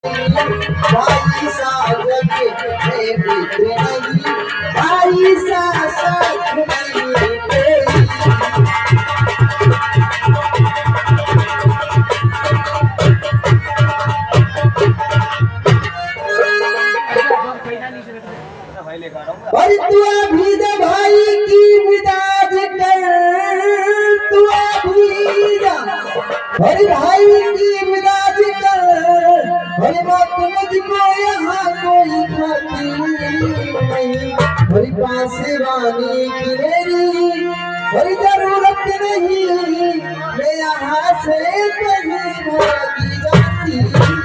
भाई सा जग में मित्र नहीं, भाई सा साथ नहीं कोई। और तू अभी दे भाई की विदाज कर, तू अभी जा और भाई की विदाज कर, और मौत मुझको यहाँ कोई खाती नहीं, और पास वानी की मेरी और जरूरत नहीं, मैं यहाँ से कहीं भागी जाती नहीं।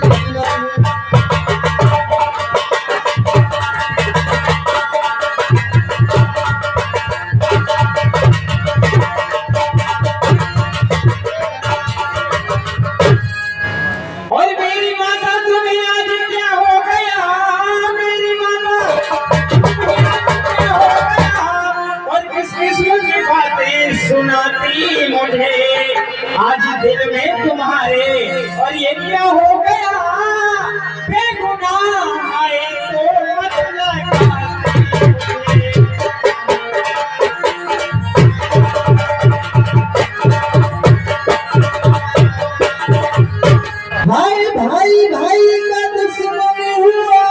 सुनाती मुझे आज दिल में तुम्हारे, और ये क्या हो गया बेगुनाह आए तो मत भाई भाई भाई का दुश्मन हुआ,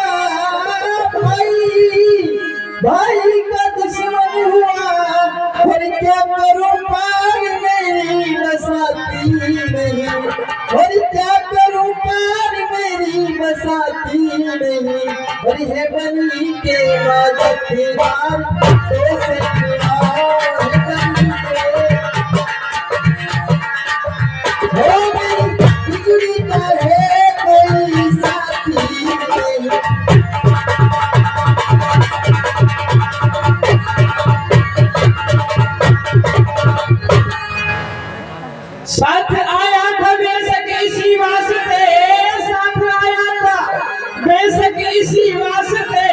भाई का दुश्मन हुआ, और क्या करूं पार मेरी बसाती नहीं, और क्या करूं पार मेरी बसाती नहीं, और है बनी के मददगार तो से बिगड़ी तो है कोई साथी नहीं। साथ आया था बेशक इसी वास्ते, साथ आया था बेशक इसी वास्ते,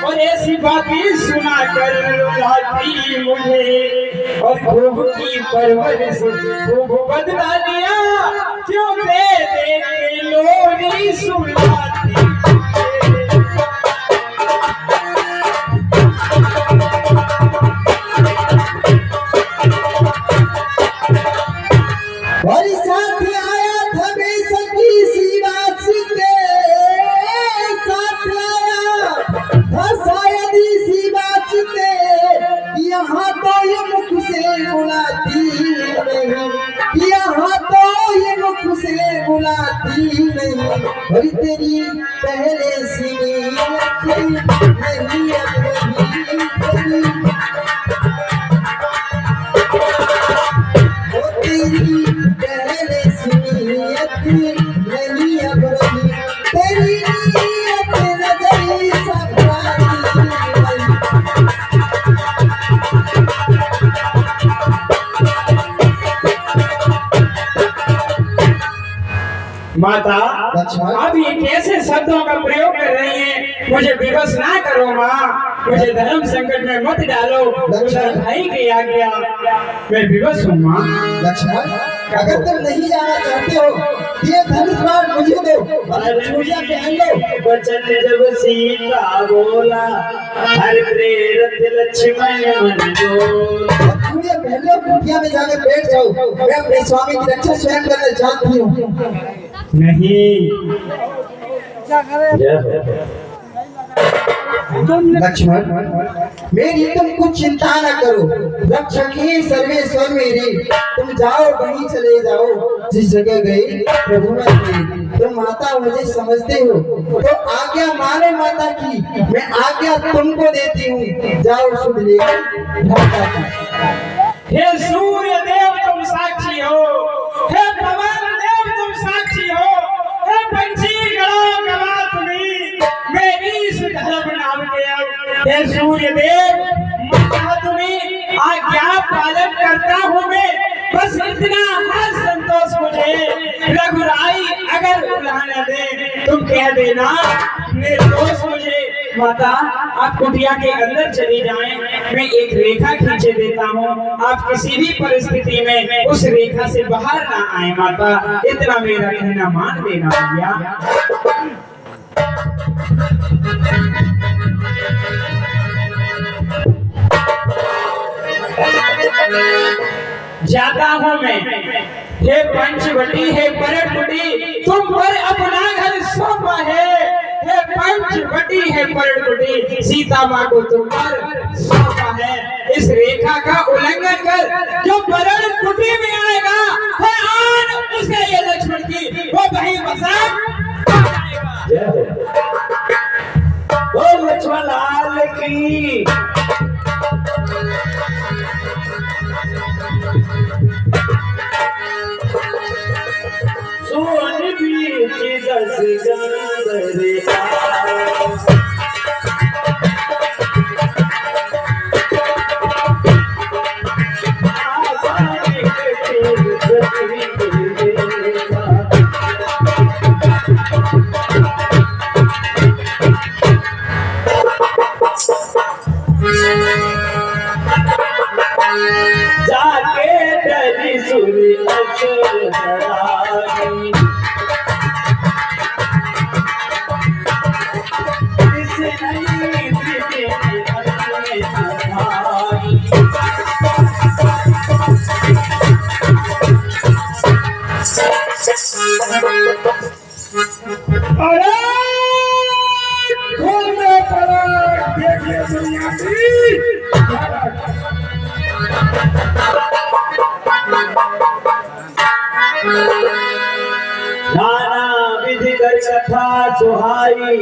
और ऐसी बातें सुना कर रुलाती मुझे, और खूब की परवरिश खूब बदला दिया, क्यों दे दे के लोरी सुनाती। और साथ आया था बेशक इसी वास्ते, साथ आया था शायद इसी वास्ते, यहाँ तो ये मुख से बुलाती नहीं, यहाँ तो ये मुख से बुलाती नहीं, और तेरी पहले सी नहीं अब तेरी पहले सुनियत नहीं अब रही, तेरी नीयत नजरी सपनाती नहीं। माता आप ये कैसे शब्दों का प्रयोग कर रही हैं, मुझे विवश ना करो माँ, मुझे धर्म संकट में मत डालो, उधर भाई की आज्ञा, मैं विवश हूँ माँ। लक्ष्मण अगर तुम नहीं जाना चाहते हो, ये धनुष बाण मुझे दो और चूड़ियां पहन लो। वचन जब सीता बोला हर प्रेरत लक्ष्मण मन बोला, चूड़ियां पहन लो, कुटिया में जाकर बैठ जाओ, मैं अपने स्वामी की रक्षा स्वयं करना जानती हूँ। नहीं लक्ष्मण मेरी तुम कुछ चिंता न करो, रक्षक ही सर्वेश्वर मेरे, तुम जाओ वहीं चले जाओ जिस जगह गए रघुनाथ जी। तुम माता मुझे समझते हो तो आज्ञा मानो माता की, मैं आज्ञा तुमको देती हूँ, जाओ सुन ले माता की। हे सूर्य देव तुम साक्षी हो, हे पवन देव तुम साक्षी हो, हे पंछी गणों गवा तुम्ही मेरी इस धर्म नाम के। हे सूर्य देव माता तुम्ही आज्ञा पालन करता हूँ मैं, बस इतना हर संतोष मुझे। रघुराई अगर बुलाने दे तुम कह देना निर्दोष मुझे। माता आप कुटिया के अंदर चली जाएं, मैं एक रेखा खींचे देता हूँ, आप किसी भी परिस्थिति में उस रेखा से बाहर ना आए माता, इतना मेरा कहना मान लेना भैया। जाता हूँ मैं। हे पंचवटी, हे परटकुटी, तुम पर अपना घर सौंपा है। हे पंचवटी, हे परटकुटी, सीता माँ को तुम पर सौंपा है। इस रेखा का उल्लंघन कर जो परटकुटी में आएगा, है आन उसे ये लक्ष्मण की वो वहीं बसा जाएगा। ओ लक्ष्मण लाल की। सोन बीच दस गंधरे जाके डरी सुरी असरानी, इस नहीं दिखे अपने सहारी। अरे खोल दे पलट, देखिए दुनिया की नाना विधि कर कथा सुहाई,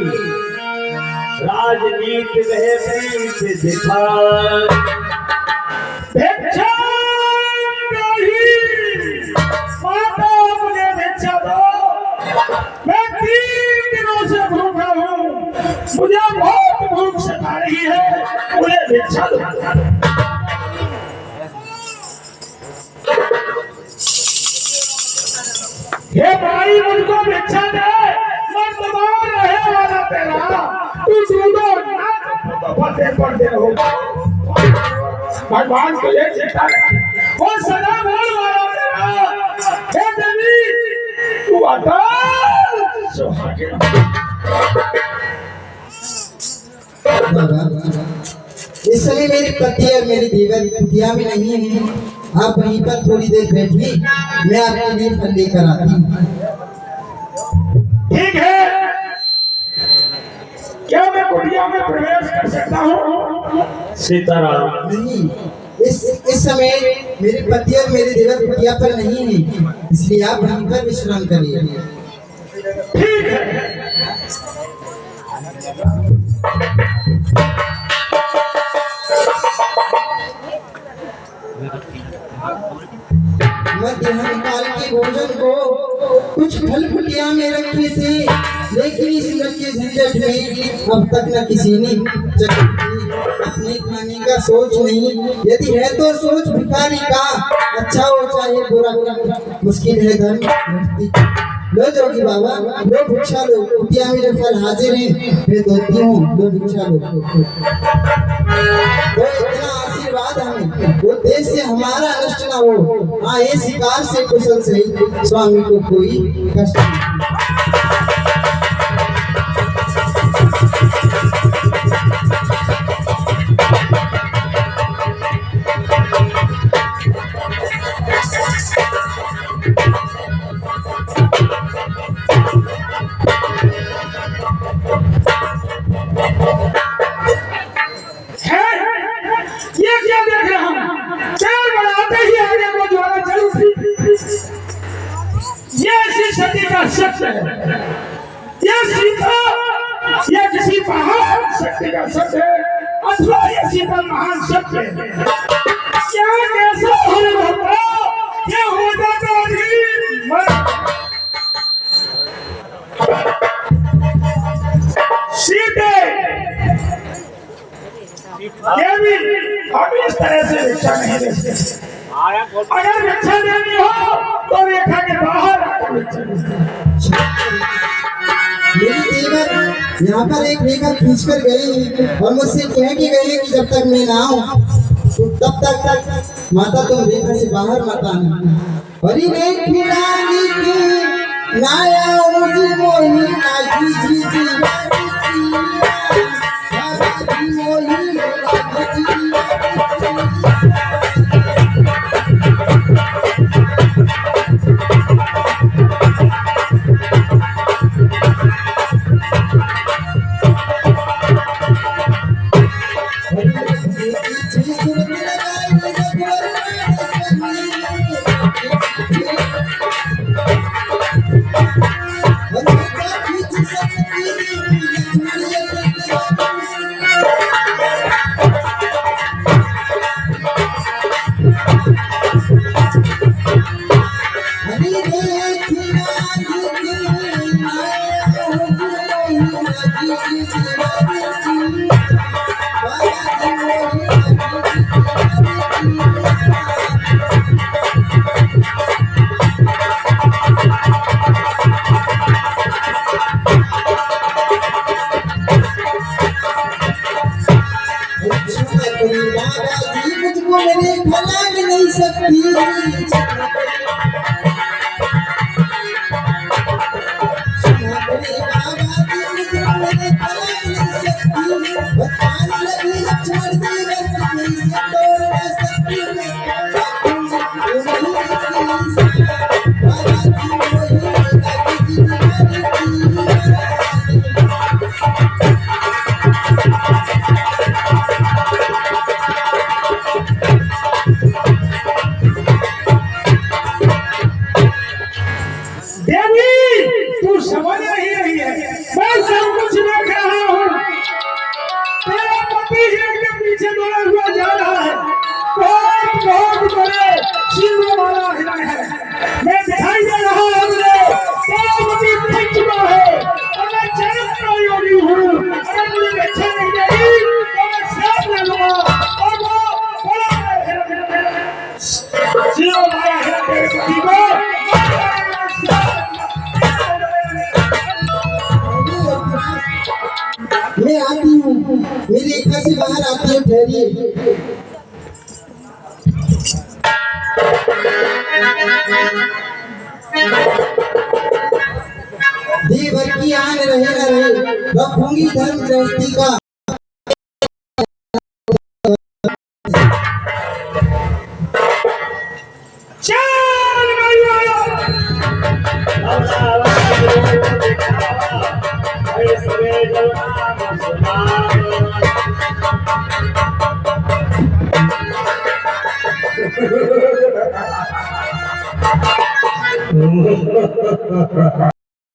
राजनीति वह प्रीत दिखा। भिक्षा नहीं, माता मुझे भिक्षा दो, मैं 3 दिनों से भूखा हूँ, मुझे बहुत भूख सता रही है, मुझे भिक्षा दो। हे भाई मुझको भिक्षा दे, मैं तुम्हारा रहे वाला तेरा, तू दूधो ना पते पड़ते रहो। भगवान को ये चिट्ठा वो सदा बोल वाला तेरा। हे देवी तू अटल सुहागिन। इस समय मेरी पति और मेरी देवतिया भी नहीं है। आप वहीं पर थोड़ी देर बैठिए, मैं आपके लिए फल लेकर आती हूँ। ठीक है, क्या मैं कुटिया में प्रवेश कर सकता हूँ? सीताराम नहीं, इस समय मेरे पति और मेरे देवर कुटिया पर नहीं है, इसलिए आप वहीं पर विश्राम करिए। ठीक है। मध्याह्न काल के भोजन को कुछ फल फुटिया में रखे थे, लेकिन इस के झंझट में अब तक न किसी ने अपने खाने का सोच नहीं। यदि है तो सोच भिखारी का, अच्छा हो चाहे बुरा, मुश्किल है धन। लो जोगी बाबा, लो भिक्षा लो, कुटिया में जो फल हाजिर है मैं देती हूँ, लो भिक्षा लो। तो इतना आशीर्वाद हमें, वो देश से हमारा नष्ट ना हो। हाँ, ये शिकार से कुशल से स्वामी को कोई कष्ट नहीं। सत्य है, यह सीता यह किसी महान शक्ति का सत्य है, अथवा यह सीता महान सत्य है। क्या कैसा होता ये हो जाता सीते ये भी हम इस तरह से भिक्षा नहीं देते। अगर भिक्षा देनी हो तो रेखा के बाहर आकर भिक्षा मेरी देवर यहाँ पर एक रेखा खींच कर गई और मुझसे कह के गई कि जब तक मैं ना आऊं तो तब तक माता तुम रेखा से बाहर मत आना। और ये खिलानी की नाया मुझे मोही नाची जी जी मोही की दीवानी की बाबा जी मोही लगी दीवानी की बाबा जी मुझको मेरे भला नहीं सकती देवी तू समझ नहीं रही है, मैं सब कुछ देख रहा हूँ। तेरा पति हिरण के पीछे दौड़ा हुआ जा रहा है। बहुत बहुत बड़े सिंह वाला हिरण है। मैं दिखाई दे रहा हूँ मुझे। तेरा पति थक चुका है और मैं चरण का योगी हूँ। अगर मुझे अच्छा नहीं लगी तो मैं श्राप ले लूंगा और वो बड़ा हिरण सिंह वाला हिरण मेरे पति को मैं आती हूँ मेरी इच्छा से बाहर आती हूँ ठहरिए देवर की आन रहे न रहे रखूंगी धर्म गृहस्थी का